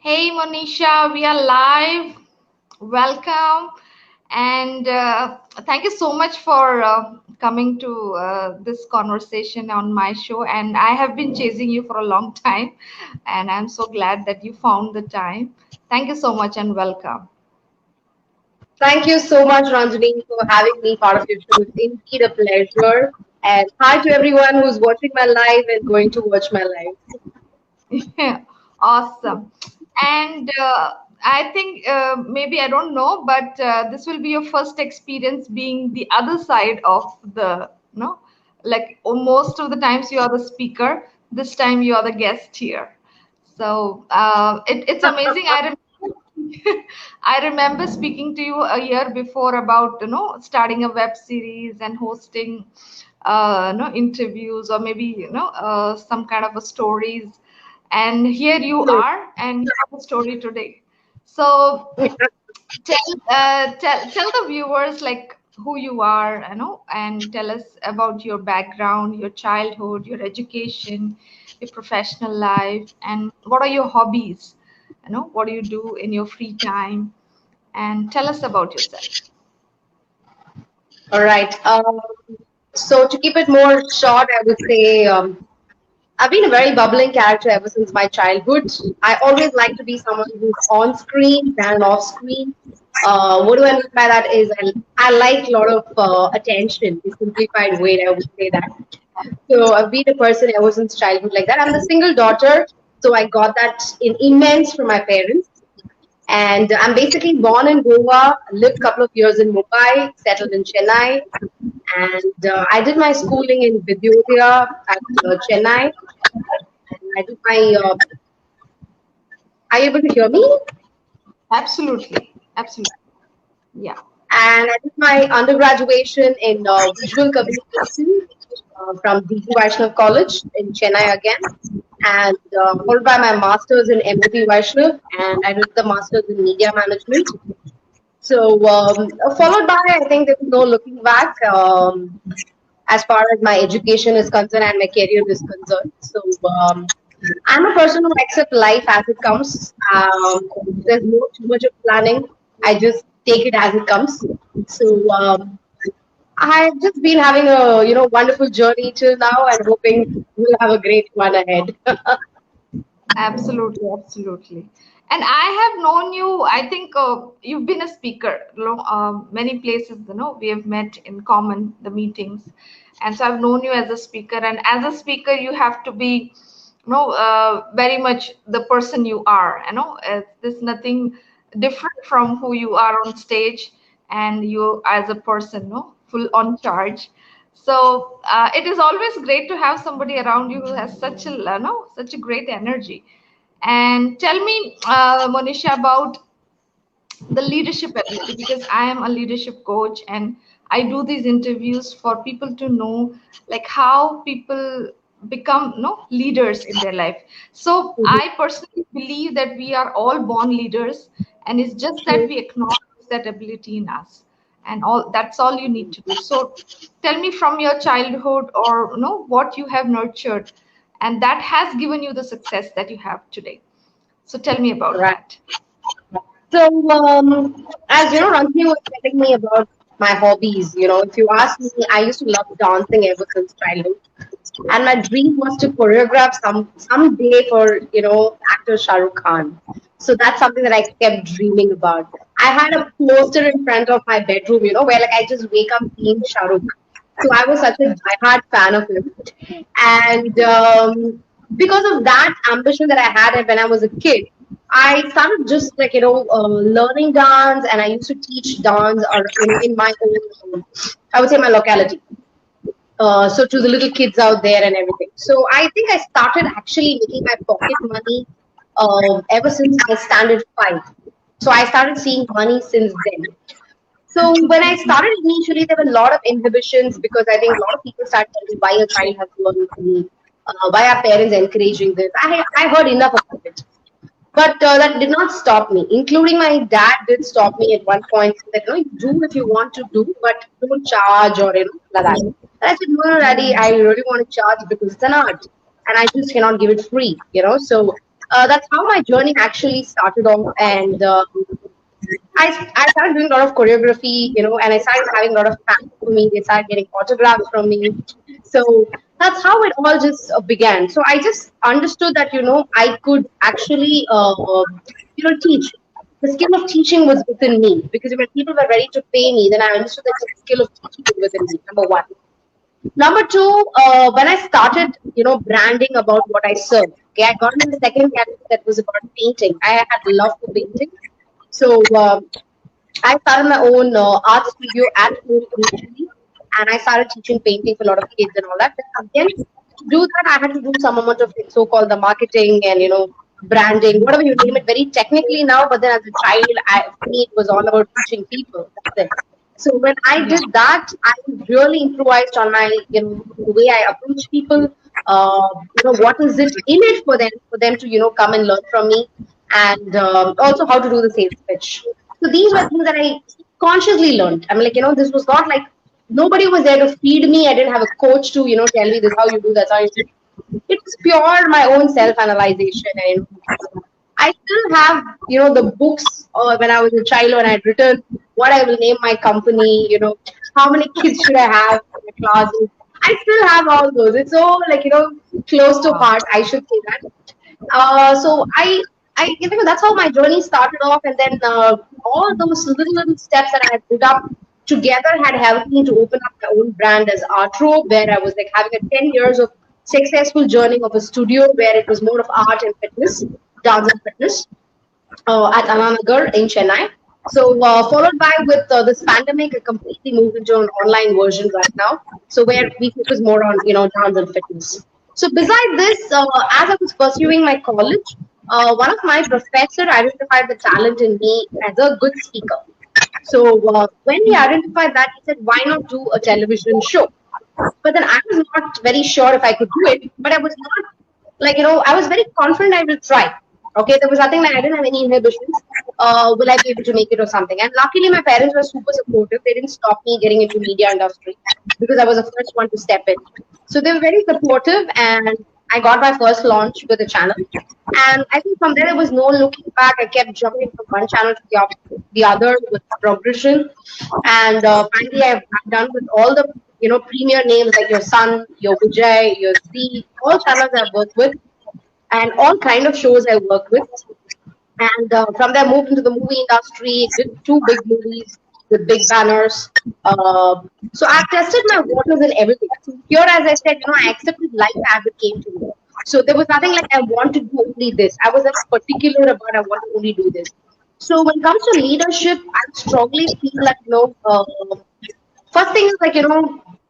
Hey Monisha, we are live. Welcome and thank you so much for coming to this conversation on my show. And I have been chasing you for a long time, and I'm so glad that you found the time. Thank you so much and welcome. Thank you so much, Ranjini, for having me part of your show. It's indeed a pleasure. And hi to everyone who's watching my live and going to watch my live. Awesome. And I think maybe I don't know, but this will be your first experience being the other side of the, like most of the times you are the speaker. This time you are the guest here. So it's amazing. I remember speaking to you a year before about starting a web series and hosting interviews or maybe some kind of a stories, and here you are and you have a story today. So tell the viewers like who you are, and tell us about your background, your childhood, your education, your professional life, and what are your hobbies, what do you do in your free time, and tell us about yourself. All right. So to keep it more short, I would say I've been a very bubbling character ever since my childhood. I always like to be someone who's on screen than off screen. What do I mean by that is I like a lot of attention, in simplified way, I would say that. So I've been a person ever since childhood like that. I'm the single daughter, so I got that in immense from my parents. And I'm basically born in Goa, lived a couple of years in Mumbai, settled in Chennai, and I did my schooling in Vidyodaya at Chennai. And I did my. Are you able to hear me? Absolutely, absolutely. Yeah. And I did my undergraduation in visual communication from DG Vaishnav College in Chennai again, and followed by my master's in MOP Vaishnav, and I did the master's in media management. So, followed by, I think there was no looking back as far as my education is concerned and my career is concerned. So, I'm a person who accepts life as it comes. There's no too much of planning. I just take it as it comes. So, I've just been having a wonderful journey till now, and hoping we'll have a great one ahead. Absolutely, absolutely. And I have known you, I think you've been a speaker, many places, we have met in common, the meetings. And so I've known you as a speaker, and as a speaker, you have to be, very much the person you are, there's nothing different from who you are on stage and you as a person, no, full on charge. So it is always great to have somebody around you who has such a no, such a great energy. And tell me, Monisha, about the leadership ability, because I am a leadership coach and I do these interviews for people to know like how people become leaders in their life. So I personally believe that we are all born leaders, and it's just that we acknowledge that ability in us, and all that's all you need to do. So tell me from your childhood, or what you have nurtured and that has given you the success that you have today. So tell me about Right. that. So, as Ranjini was telling me about my hobbies, if you ask me, I used to love dancing ever since childhood, and my dream was to choreograph someday for actor Shah Rukh Khan. So that's something that I kept dreaming about. I had a poster in front of my bedroom, where like I just wake up seeing Shah Rukh. So I was such a diehard fan of him, and because of that ambition that I had when I was a kid, I started just like learning dance, and I used to teach dance or in my own, I would say my locality. So to the little kids out there and everything. So I think I started actually making my pocket money ever since my standard five. So I started seeing money since then. So when I started initially, there were a lot of inhibitions because I think a lot of people started telling why a child has to earn money, why are parents encouraging this. I heard enough about it. But that did not stop me, including my dad did stop me at one point. He said, no, you do if you want to do, but don't charge or like that. And I said, no, no, daddy, I really want to charge because it's an art and I just cannot give it free. So That's how my journey actually started off. And I started doing a lot of choreography, and I started having a lot of fans for me. They started getting autographs from me. So that's how it all just began. So I just understood that, I could actually, teach. The skill of teaching was within me, because when people were ready to pay me, then I understood that the skill of teaching was within me, number one. Number two, when I started, branding about what I serve, okay, I got into the second category that was about painting. I had love for painting. So I started my own art studio at home initially, and I started teaching painting for a lot of kids and all that. But again, to do that, I had to do some amount of like, so-called the marketing and branding, whatever you name it, very technically now. But then as a child, for me, it was all about teaching people. That's it. So when I Yeah. did that, I really improvised on my, the way I approach people. What is it in it for them to, come and learn from me, and also how to do the sales pitch. So these were things that I consciously learned. I mean, like, this was not like nobody was there to feed me. I didn't have a coach to, tell me this how you do, that's how you do. It was pure my own self-analyzation. And I still have, the books when I was a child when I had written what I will name my company, how many kids should I have in my classes. I still have all those. It's so like, close to Wow. heart, I should say that. So that's how my journey started off, and then all those little steps that I had put up together had helped me to open up my own brand as Artro, where I was like having a 10 years of successful journey of a studio where it was more of art and fitness, dance and fitness, at Ananagar in Chennai. So followed by with this pandemic, I completely moved into an online version right now. So where we focus more on dance and fitness. So beside this, as I was pursuing my college, one of my professor identified the talent in me as a good speaker. So when he identified that, he said, "Why not do a television show?" But then I was not very sure if I could do it. But I was not like, I was very confident I will try. Okay, there was nothing like I didn't have any inhibitions. Will I be able to make it or something? And luckily, my parents were super supportive. They didn't stop me getting into media industry because I was the first one to step in. So they were very supportive, and I got my first launch with the channel. And I think from there there was no looking back. I kept jumping from one channel to the other with progression, and finally I've done with all the premier names like your Sun, your Vijay, your Z, all channels I've worked with, and all kind of shows I worked with. And from there, moved into the movie industry, did two big movies with big banners. Uh, so I've tested my waters in everything. So here, as I said, I accepted life as it came to me. So there was nothing like I want to do only this. I was very particular about I want to only do this. So when it comes to leadership, I strongly feel like first thing is like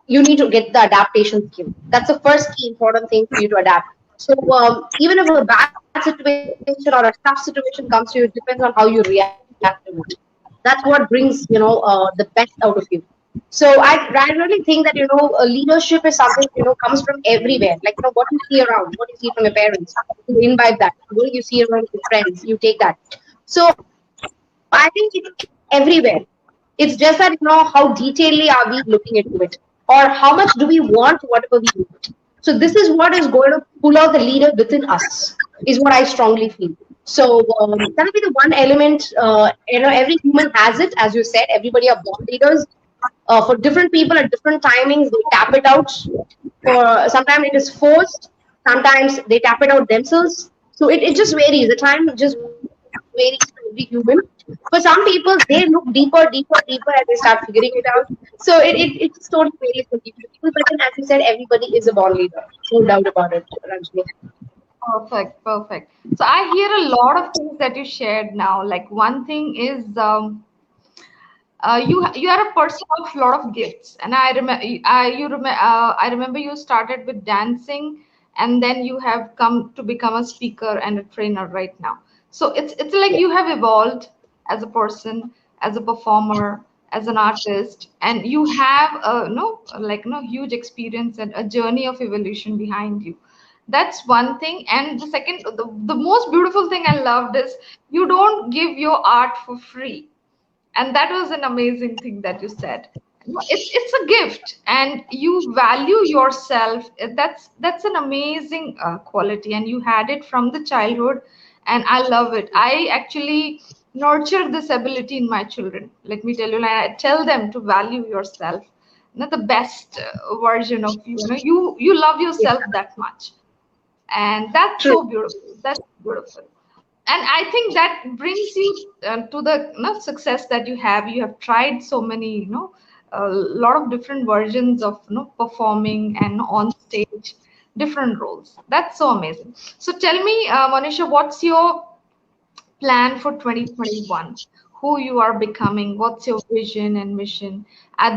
you need to get the adaptation skill. That's the first key important thing for you to adapt. So even if a bad situation or a tough situation comes to you, it depends on how you react to it. That's what brings the best out of you. So I really think that leadership is something comes from everywhere. Like what you see around, what you see from your parents, you imbibe that. What you see around your friends, you take that. So I think it's everywhere. It's just that how detailedly are we looking into it, or how much do we want whatever we want. So this is what is going to pull out the leader within us, is what I strongly feel. So that'll be the one element. Every human has it, as you said. Everybody are born leaders. For different people at different timings, they tap it out. For sometimes it is forced. Sometimes they tap it out themselves. So it just varies. The time just varies for every human. For some people, they look deeper, and they start figuring it out. So it just totally varies from people to people. But then, as you said, everybody is a born leader. No doubt about it, Ranjini. Perfect, perfect. So I hear a lot of things that you shared now. Like one thing is you are a person of a lot of gifts, and I remember you started with dancing, and then you have come to become a speaker and a trainer right now. So it's like Yeah. you have evolved as a person, as a performer, as an artist, and you have no like no huge experience and a journey of evolution behind you. That's one thing. And the second, the most beautiful thing I loved is you don't give your art for free, and that was an amazing thing that you said. No, it's a gift, and you value yourself. That's an amazing quality, and you had it from the childhood, and I love it. I actually nurture this ability in my children. Let me tell you, and I tell them to value yourself, not the best version of you. You know, you love yourself that much, and that's True. so beautiful. That's beautiful. And I think that brings you to the, you know, success that you have tried so many, you know, a lot of different versions of, you know, performing and on stage, different roles. That's so amazing. So tell me, Monisha, what's your plan for 2021? Who you are becoming? What's your vision and mission?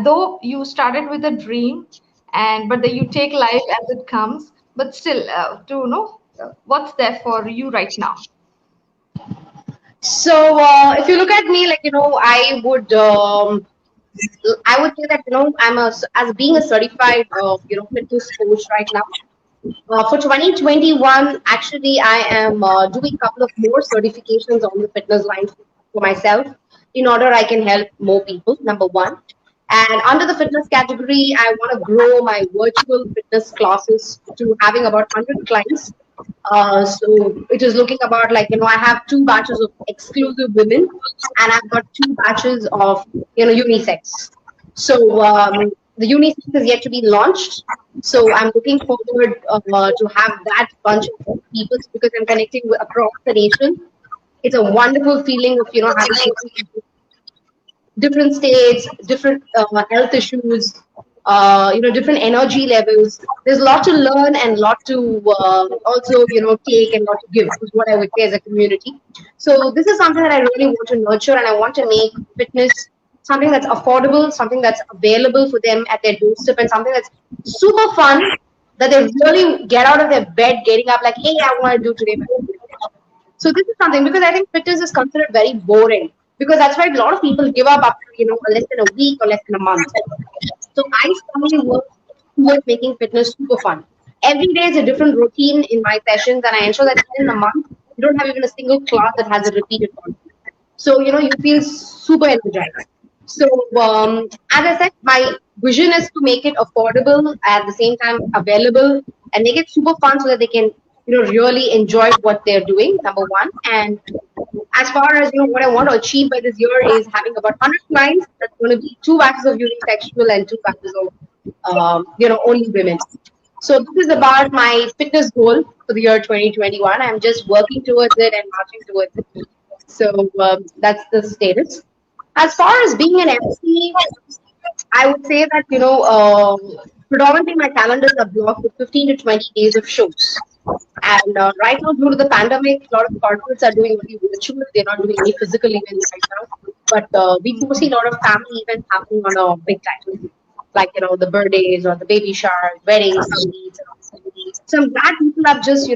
Though you started with a dream, and but then you take life as it comes, but still, to know what's there for you right now. So if you look at me, like I would say that I'm as being a certified fitness coach right now. For 2021, actually, I am doing a couple of more certifications on the fitness line for myself in order I can help more people, number one. And under the fitness category, I want to grow my virtual fitness classes to having about 100 clients. So it is looking about like, I have two batches of exclusive women and I've got two batches of, unisex. So the unisex is yet to be launched. So I'm looking forward to have that bunch of people because I'm connecting with, across the nation. It's a wonderful feeling of, having different states, different health issues, different energy levels. There's a lot to learn and a lot to also, take and lot to give, is what I would say as a community. So this is something that I really want to nurture and I want to make fitness something that's affordable, something that's available for them at their doorstep, and something that's super fun that they really get out of their bed, getting up like, hey, I want to do today. So this is something because I think fitness is considered very boring because that's why a lot of people give up after less than a week or less than a month. So I strongly work towards making fitness super fun. Every day is a different routine in my sessions, and I ensure that in a month you don't have even a single class that has a repeated content. So you feel super energized. So as I said, my vision is to make it affordable at the same time available and make it super fun so that they can really enjoy what they're doing. Number one, and as far as what I want to achieve by this year is having about 100 clients. That's going to be two batches of unisexual and two batches of only women. So this is about my fitness goal for the year 2021. I'm just working towards it and marching towards it. So that's the status. As far as being an MC, I would say that predominantly my calendars are blocked with 15 to 20 days of shows. And right now, due to the pandemic, a lot of corporates are doing only virtual. They're not doing any physical events right now. But we do see a lot of family events happening on a big time, like the birthdays or the baby showers, weddings, Sangeets, and all. So I'm glad people have just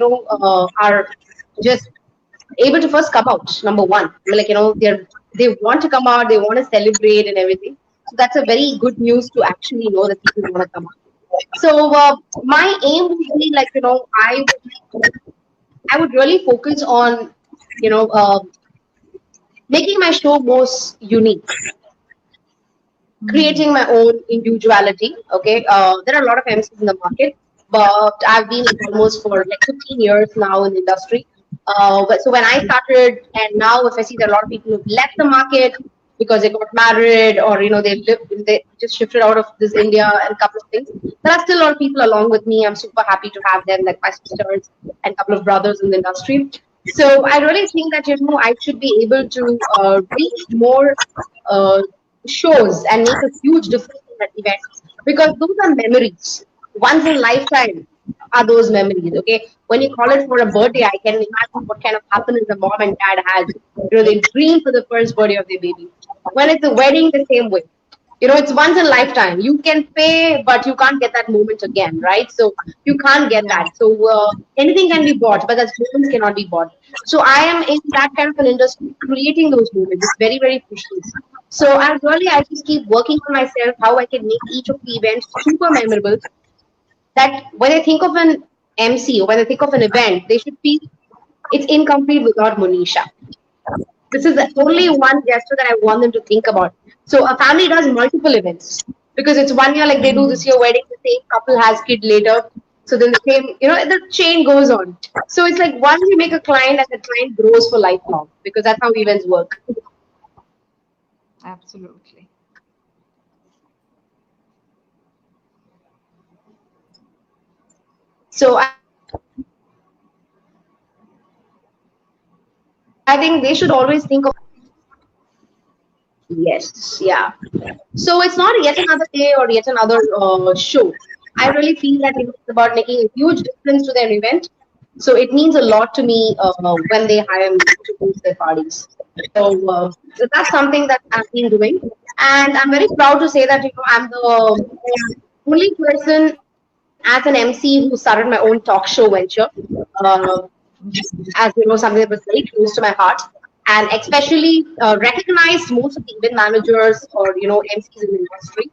are just able to first come out. Number one, like they want to come out, they want to celebrate and everything. So that's a very good news to actually know that people want to come out. So my aim would be like I would really focus on making my show most unique, creating my own individuality. Okay, there are a lot of MCs in the market, but I've been almost for like 15 years now in the industry. So when I started, and now if I see there are a lot of people who've left the market because they got married or they just shifted out of this India and a couple of things. There are still a lot of people along with me. I'm super happy to have them, like my sisters and a couple of brothers in the industry. So I really think that I should be able to reach more shows and make a huge difference in that event because those are memories. Once in a lifetime are those memories. Okay, when you call it for a birthday, I can imagine what kind of happiness the mom and dad had. They dream for the first birthday of their baby. When it's a wedding, the same way. It's once in a lifetime. You can pay, but you can't get that moment again, right? So you can't get Yeah. that. So anything can be bought, but that moments cannot be bought. So I am in that kind of an industry, creating those moments. It's very, very precious. So I just keep working on myself, how I can make each of the events super memorable. That when I think of an MC or when I think of an event, they should feel it's incomplete without Monisha. This is the only one gesture that I want them to think about. So a family does multiple events. because it's 1 year, like they do this year wedding, the same couple has kid later. So then the same, the chain goes on. So it's like once you make a client and the client grows for lifelong because that's how events work. Absolutely. So I think they should always think of, yes, yeah. So it's not yet another day or yet another show. I really feel that it's about making a huge difference to their event. So it means a lot to me when they hire me to host their parties. So that's something that I've been doing, and I'm very proud to say that I'm the only person as an MC who started my own talk show venture. Uh, as something that was very close to my heart, and especially recognized most of the event managers or MCs in the industry,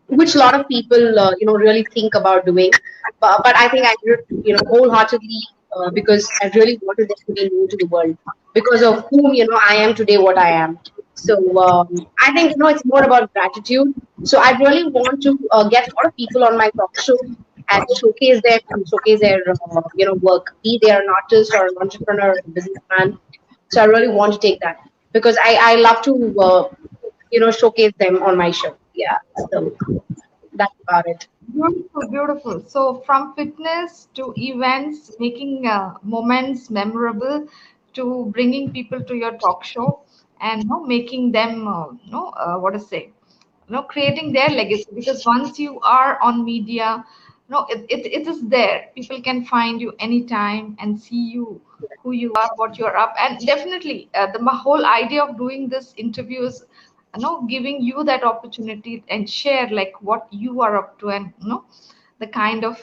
which a lot of people really think about doing. But I think I did it wholeheartedly because I really wanted this to be known to the world because of whom I am today, what I am. So I think it's more about gratitude. So I really want to get a lot of people on my talk show and showcase their work, be they are an artist or an entrepreneur or a businessman. So I really want to take that because I love to showcase them on my show. Yeah, so that's about it. Beautiful, beautiful. So from fitness to events, making moments memorable, to bringing people to your talk show, and making them, what to say, creating their legacy. Because once you are on media, it is there. People can find you anytime and see you, who you are, what you're up. And definitely, the whole idea of doing this interview is giving you that opportunity and share like what you are up to, and the kind of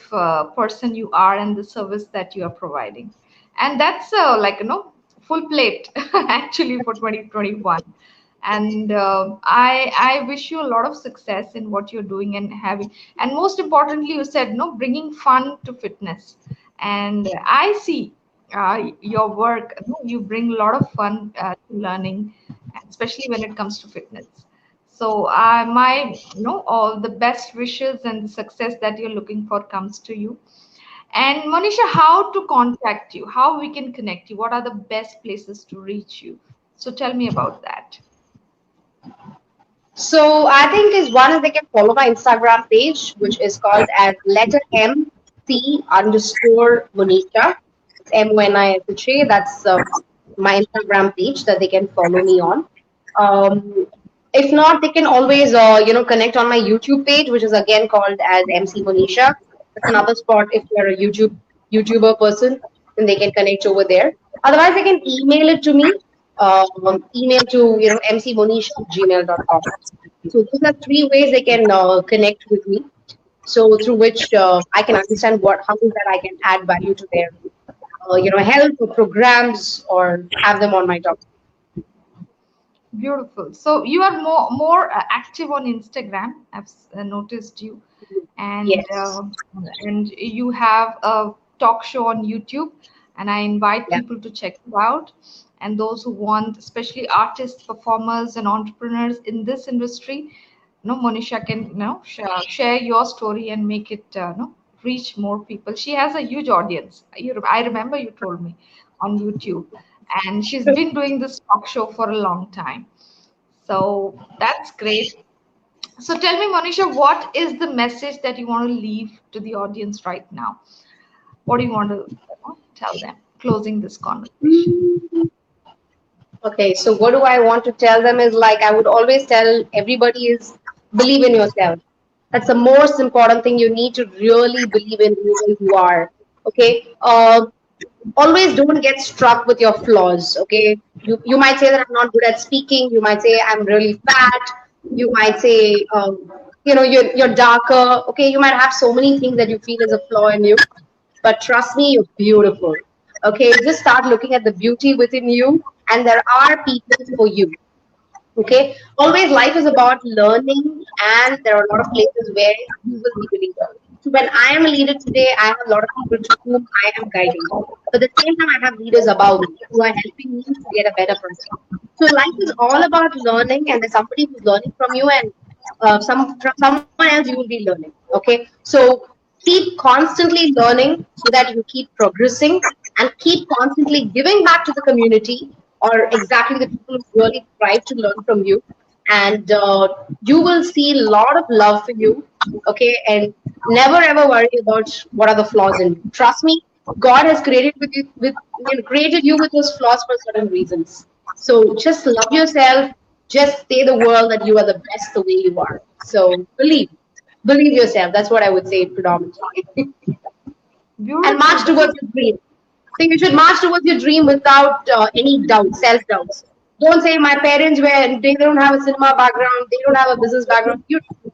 person you are and the service that you are providing. And that's like full plate actually for 2021. And I wish you a lot of success in what you're doing and having, and most importantly, you said no, bringing fun to fitness. And I see your work, you bring a lot of fun to learning, especially when it comes to fitness. So my all the best wishes and the success that you're looking for comes to you. And Monisha, how to contact you, how we can connect you, what are the best places to reach you? So tell me about that. So I think is one is they can follow my Instagram page, which is called as letter MC_Monisha. It's MONISHA. That's my Instagram page that they can follow me on. Um, if not, they can always connect on my YouTube page, which is again called as MC Monisha. That's another spot if you're a YouTuber person, then they can connect over there. Otherwise, they can email it to me. Email to mcmonisha@gmail.com. So those are three ways they can connect with me. So through which I can understand how is that I can add value to their help or programs or have them on my top. Beautiful. So you are more active on Instagram. I've noticed you, and Yes. and you have a talk show on YouTube, and I invite Yeah. people to check you out. And those who want, especially artists, performers, and entrepreneurs in this industry, Monisha can share your story and make it reach more people. She has a huge audience. I remember you told me on YouTube, and she's been doing this talk show for a long time. So that's great. So tell me, Monisha, what is the message that you want to leave to the audience right now? What do you want to tell them? Closing this conversation. Okay, so what do I want to tell them is like I would always tell everybody is believe in yourself. That's the most important thing. You need to really believe in who you are. Okay. Always don't get struck with your flaws. Okay. You might say that I'm not good at speaking. You might say I'm really fat. You might say you're darker. Okay. You might have so many things that you feel is a flaw in you. But trust me, you're beautiful. Okay, just start looking at the beauty within you, and there are people for you. Okay, always life is about learning, and there are a lot of places where you will be a leader. So when I am a leader today, I have a lot of people to whom I am guiding. But at the same time, I have leaders above me who are helping me to get a better person. So life is all about learning, and there's somebody who's learning from you, and from someone else you will be learning. Okay, so keep constantly learning so that you keep progressing, and keep constantly giving back to the community, or exactly the people who really strive to learn from you, and you will see a lot of love for you. Okay, and never ever worry about what are the flaws in you. Trust me, God has created with you with created you with those flaws for certain reasons. So just love yourself. Just say the world that you are the best the way you are. So believe yourself. That's what I would say predominantly. And Beautiful. march This is towards your dream. I think you should march towards your dream without any doubt, self doubts. Don't say my parents were they don't have a cinema background, they don't have a business background.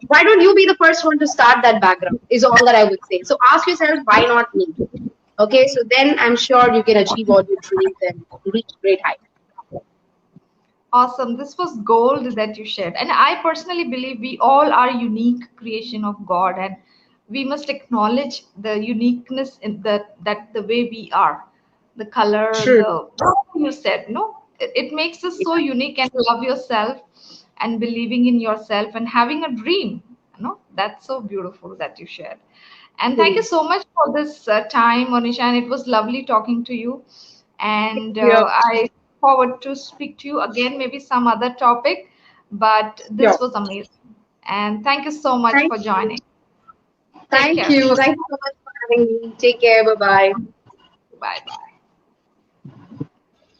Why don't you be the first one to start that background? Is all that I would say. So ask yourself, why not me? Okay, so then I'm sure you can achieve all your dreams and reach great heights. awesome. This was gold that you shared. And I personally believe we all are unique creation of God, and we must acknowledge the uniqueness in the way we are. The color, True. you said, no, it makes us so unique, and love yourself and believing in yourself and having a dream. That's so beautiful that you shared. And thank you True. so much for this time, Monisha. And it was lovely talking to you. And Yeah. I forward to speak to you again, maybe some other topic. But Yeah. this was amazing. And thank you so much Thank for you. joining. Take Thank care. you. Thank you so much for having me. Take care. Bye bye. Bye bye.